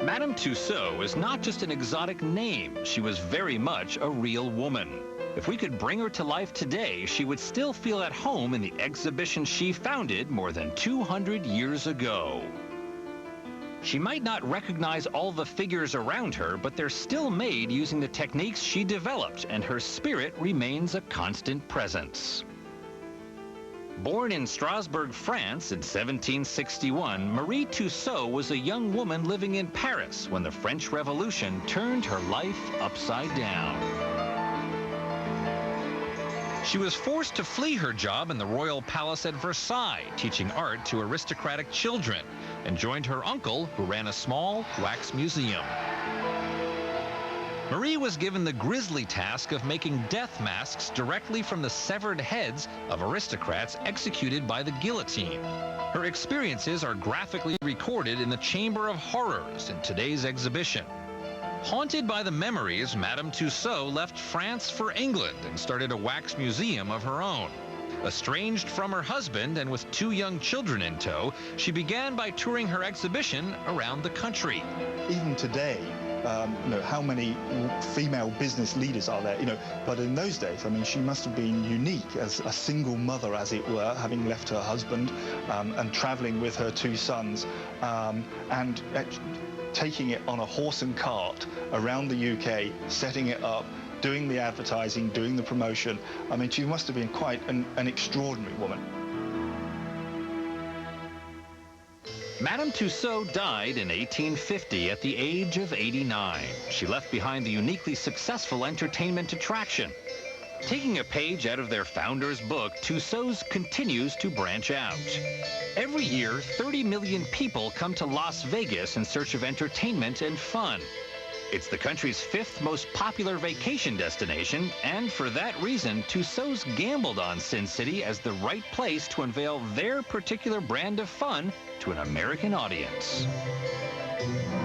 Madame Tussaud was not just an exotic name, she was very much a real woman. If we could bring her to life today, she would still feel at home in the exhibition she founded more than 200 years ago. She might not recognize all the figures around her, but they're still made using the techniques she developed, and her spirit remains a constant presence. Born in Strasbourg, France in 1761, Marie Tussaud was a young woman living in Paris when the French Revolution turned her life upside down. She was forced to flee her job in the royal palace at Versailles, teaching art to aristocratic children, and joined her uncle, who ran a small wax museum. Marie was given the grisly task of making death masks directly from the severed heads of aristocrats executed by the guillotine. Her experiences are graphically recorded in the Chamber of Horrors in today's exhibition. Haunted by the memories, Madame Tussaud left France for England and started a wax museum of her own. Estranged from her husband and with 2 young children in tow, she began by touring her exhibition around the country. Even today, how many female business leaders are there? But in those days, I mean, she must have been unique as a single mother, as it were, having left her husband and traveling with her 2 sons, and taking it on a horse and cart around the UK, setting it up, doing the advertising, doing the promotion. I mean, she must have been quite an extraordinary woman. Madame Tussaud died in 1850 at the age of 89. She left behind the uniquely successful entertainment attraction. Taking a page out of their founder's book, Tussauds continues to branch out. Every year, 30 million people come to Las Vegas in search of entertainment and fun. It's the country's 5th most popular vacation destination, and for that reason, Tussauds gambled on Sin City as the right place to unveil their particular brand of fun to an American audience.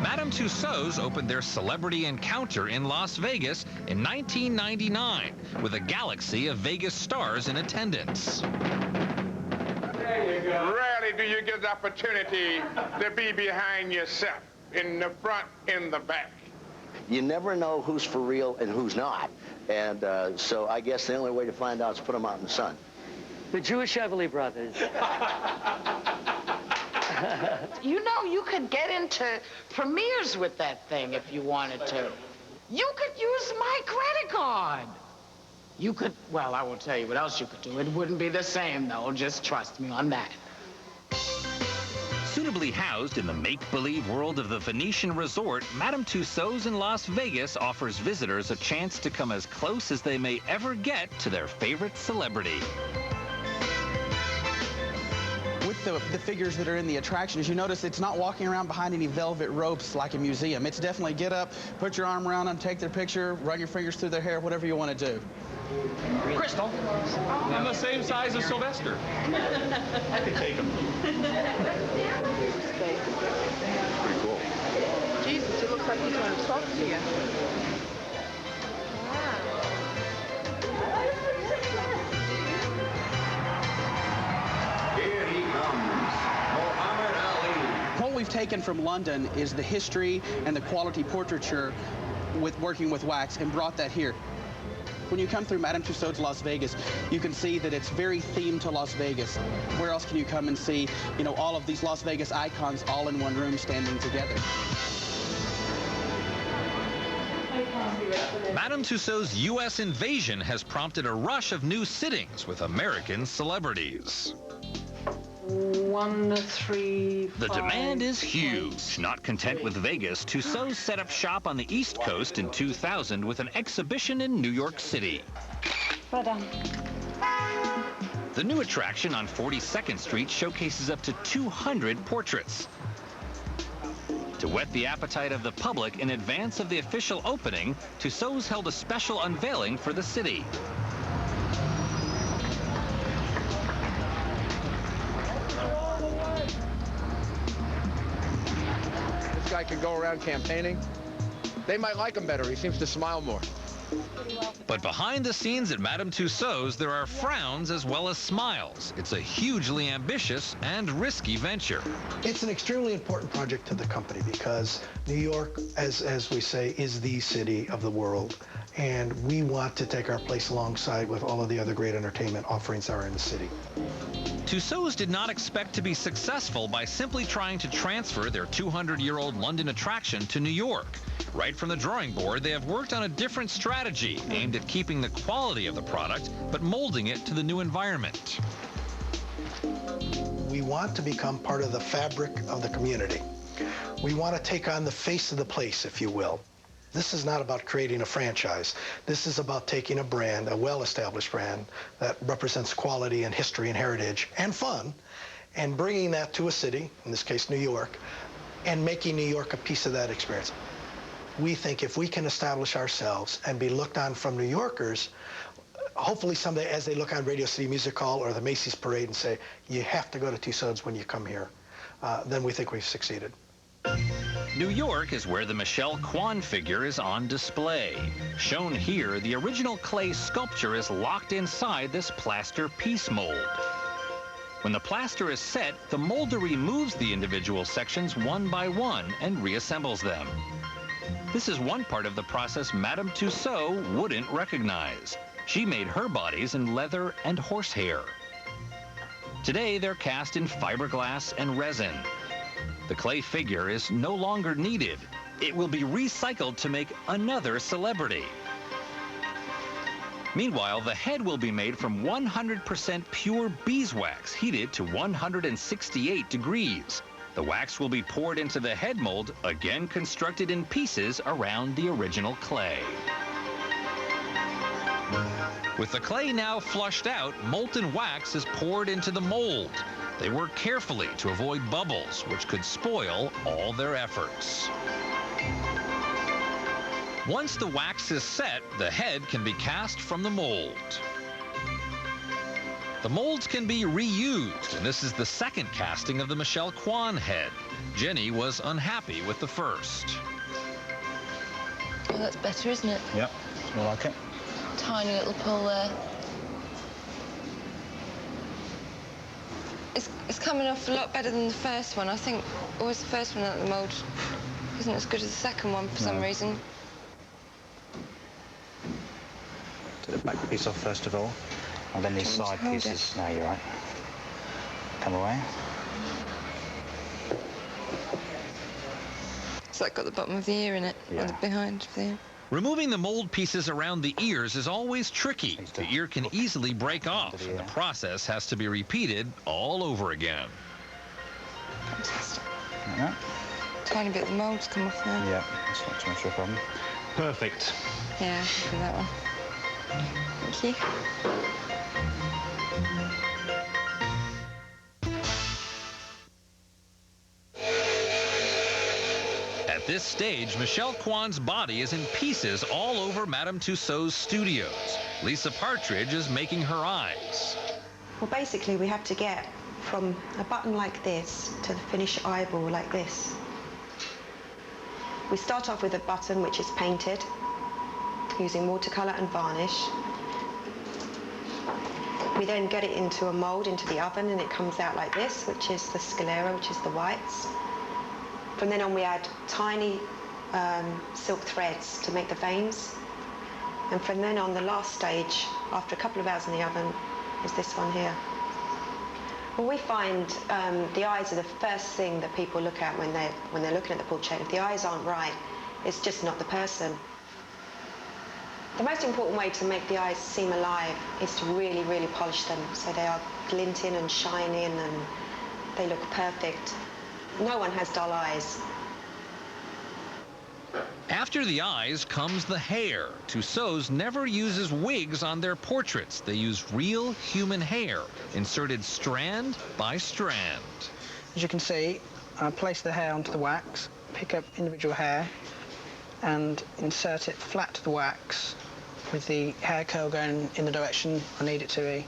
Madame Tussauds opened their celebrity encounter in Las Vegas in 1999 with a galaxy of Vegas stars in attendance. There you go. Rarely do you get the opportunity to be behind yourself, in the front, in the back. You never know who's for real and who's not. And so I guess the only way to find out is put them out in the sun. The Jewish Everly Brothers. You know, you could get into premieres with that thing if you wanted to. You could use my credit card. You could, well, I won't tell you what else you could do. It wouldn't be the same, though. Just trust me on that. Suitably housed in the make-believe world of the Venetian resort, Madame Tussauds in Las Vegas offers visitors a chance to come as close as they may ever get to their favorite celebrity. With the figures that are in the attractions, you notice it's not walking around behind any velvet ropes like a museum. It's definitely get up, put your arm around them, take their picture, run your fingers through their hair, whatever you want to do. Crystal, I'm the same size as Sylvester. I could take them. Pretty cool. Jesus, it looks like he's going to talk to you. Here he comes, Muhammad Ali. What we've taken from London is the history and the quality portraiture with working with wax and brought that here. When you come through Madame Tussauds Las Vegas, you can see that it's very themed to Las Vegas. Where else can you come and see, all of these Las Vegas icons all in one room standing together? Madame Tussauds U.S. invasion has prompted a rush of new sittings with American celebrities. 1, 3, 5. The demand is huge. Not content with Vegas, Tussauds set up shop on the East Coast in 2000 with an exhibition in New York City. Well done. The new attraction on 42nd Street showcases up to 200 portraits. To whet the appetite of the public in advance of the official opening, Tussauds held a special unveiling for the city. This guy could go around campaigning. They might like him better. He seems to smile more. But behind the scenes at Madame Tussauds, there are frowns as well as smiles. It's a hugely ambitious and risky venture. It's an extremely important project to the company because New York, as we say, is the city of the world. And we want to take our place alongside with all of the other great entertainment offerings that are in the city. Tussauds did not expect to be successful by simply trying to transfer their 200-year-old London attraction to New York. Right from the drawing board, they have worked on a different strategy aimed at keeping the quality of the product, but molding it to the new environment. We want to become part of the fabric of the community. We want to take on the face of the place, if you will. This is not about creating a franchise. This is about taking a brand, a well-established brand, that represents quality and history and heritage and fun, and bringing that to a city, in this case New York, and making New York a piece of that experience. We think if we can establish ourselves and be looked on from New Yorkers, hopefully someday as they look on Radio City Music Hall or the Macy's Parade and say, you have to go to Tussauds when you come here, then we think we've succeeded. New York is where the Michelle Kwan figure is on display. Shown here, the original clay sculpture is locked inside this plaster piece mold. When the plaster is set, the molder removes the individual sections one by one and reassembles them. This is one part of the process Madame Tussaud wouldn't recognize. She made her bodies in leather and horsehair. Today, they're cast in fiberglass and resin. The clay figure is no longer needed. It will be recycled to make another celebrity. Meanwhile, the head will be made from 100% pure beeswax, heated to 168 degrees. The wax will be poured into the head mold, again constructed in pieces around the original clay. With the clay now flushed out, molten wax is poured into the mold. They work carefully to avoid bubbles, which could spoil all their efforts. Once the wax is set, the head can be cast from the mold. The molds can be reused, and this is the second casting of the Michelle Kwan head. Jenny was unhappy with the first. Oh, that's better, isn't it? Yep, I like it. Tiny little pull there. It's coming off a lot better than the first one. I think always the first one out of the mould isn't as good as the second one for some reason. Take the back piece off first of all, and then these side pieces. No, you're right. Come away. It's like got the bottom of the ear in it, or the behind of the ear. Removing the mold pieces around the ears is always tricky. The ear can easily break off, and the process has to be repeated all over again. Fantastic. Tiny bit of the mold's come off there. Yeah, that's not too much of a problem. Perfect. Yeah, I'll do that one. Thank you. At this stage, Michelle Kwan's body is in pieces all over Madame Tussauds studios. Lisa Partridge is making her eyes. Well, basically, we have to get from a button like this to the finished eyeball like this. We start off with a button which is painted using watercolour and varnish. We then get it into a mould, into the oven, and it comes out like this, which is the sclera, which is the whites. From then on, we add tiny silk threads to make the veins. And from then on, the last stage, after a couple of hours in the oven, is this one here. Well, we find the eyes are the first thing that people look at when they're looking at the portrait. If the eyes aren't right, it's just not the person. The most important way to make the eyes seem alive is to really, really polish them so they are glinting and shining and they look perfect. No one has dull eyes. After the eyes comes the hair. Tussauds never uses wigs on their portraits. They use real human hair, inserted strand by strand. As you can see, I place the hair onto the wax, pick up individual hair, and insert it flat to the wax with the hair curl going in the direction I need it to be.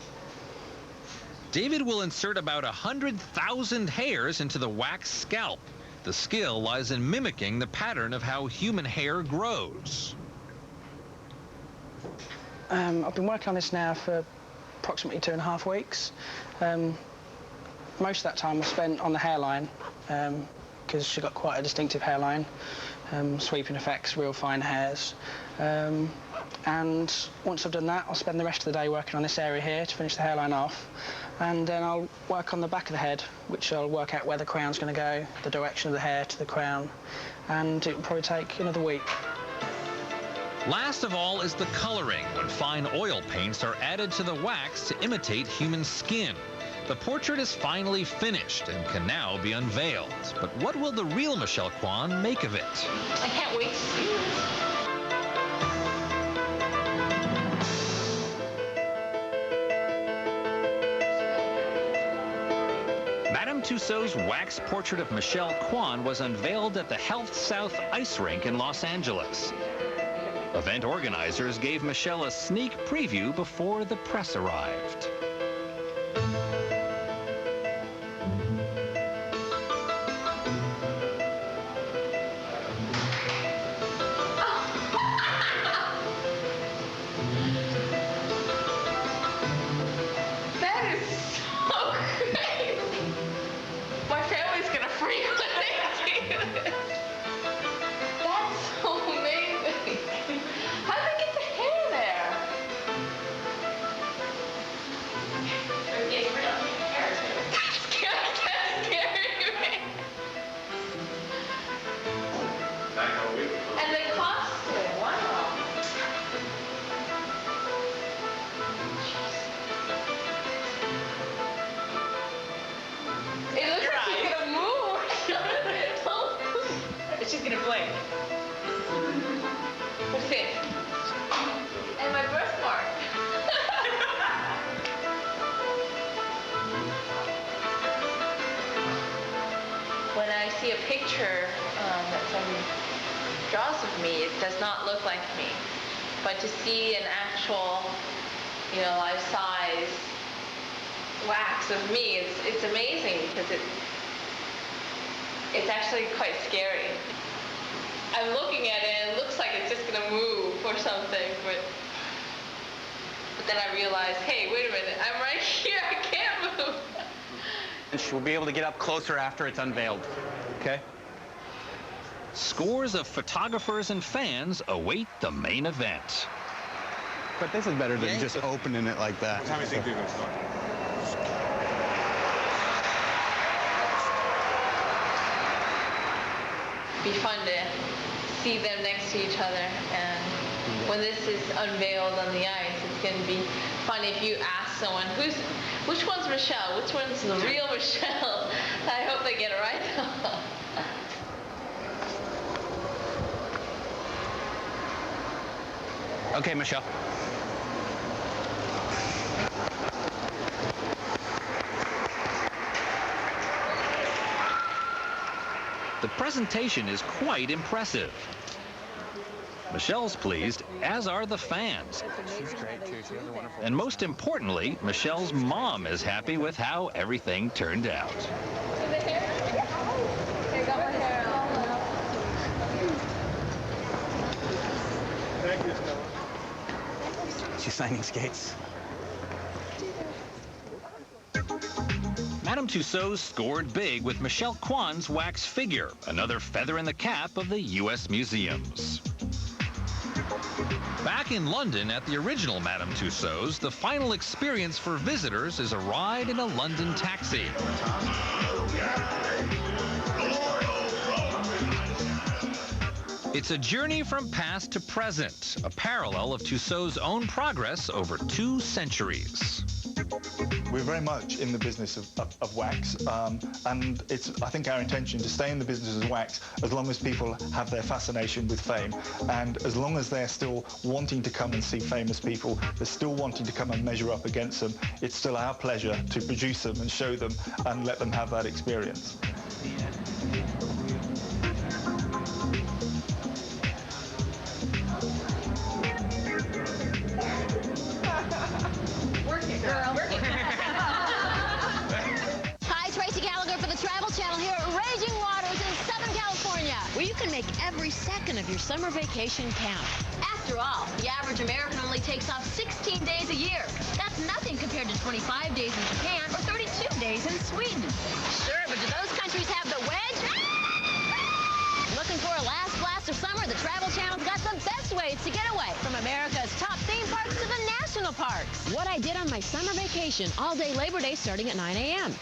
David will insert about 100,000 hairs into the wax scalp. The skill lies in mimicking the pattern of how human hair grows. I've been working on this now for approximately 2.5 weeks. Most of that time was spent on the hairline, because she's got quite a distinctive hairline, sweeping effects, real fine hairs. And once I've done that, I'll spend the rest of the day working on this area here to finish the hairline off. And then I'll work on the back of the head, which I'll work out where the crown's going to go, the direction of the hair to the crown. And it will probably take another week. Last of all is the coloring, when fine oil paints are added to the wax to imitate human skin. The portrait is finally finished and can now be unveiled. But what will the real Michelle Kwan make of it? I can't wait to see it. Madame Tussaud's wax portrait of Michelle Kwan was unveiled at the Health South Ice Rink in Los Angeles. Event organizers gave Michelle a sneak preview before the press arrived. That is so great. My family's gonna freak when they see this. That's so amazing. How did they get the hair there? That's scaring me. And the costume, wow. It looks like she's gonna move. She's gonna blink. What do you think? And my birthmark. When I see a picture that someone draws of me, it does not look like me. But to see an actual, life-size wax of me, it's amazing because it's actually quite scary. I'm looking at it and it looks like it's just gonna move or something, but then I realize, hey, wait a minute, I'm right here, I can't move. And she'll be able to get up closer after it's unveiled. Okay? Scores of photographers and fans await the main event. But this is better than just opening it like that. What time do you think they're gonna start? Be fun to see them next to each other, and when this is unveiled on the ice, it's going to be fun if you ask someone, which one's Michelle? Which one's the real Michelle? I hope they get it right. Okay, Michelle. The presentation is quite impressive. Michelle's pleased, as are the fans. She's great, too. She has a wonderful... And most importantly, Michelle's mom is happy with how everything turned out. She's signing skates. Madame Tussaud scored big with Michelle Kwan's wax figure, another feather in the cap of the U.S. museums. Back in London at the original Madame Tussauds, the final experience for visitors is a ride in a London taxi. It's a journey from past to present, a parallel of Tussaud's own progress over 2 centuries. We're very much in the business of wax, and it's, I think, our intention to stay in the business of wax as long as people have their fascination with fame, and as long as they're still wanting to come and see famous people, they're still wanting to come and measure up against them, it's still our pleasure to produce them and show them and let them have that experience. Where you can make every second of your summer vacation count. After After all, the average American only takes off 16 days a year. That's nothing compared to 25 days in Japan or 32 days in Sweden. Sure, but do those countries have the wedge? Looking for a last blast of summer? The Travel Channel's got the best ways to get away. From America's top theme parks to the national parks. What I did on my summer vacation, all day Labor Day starting at 9 a.m.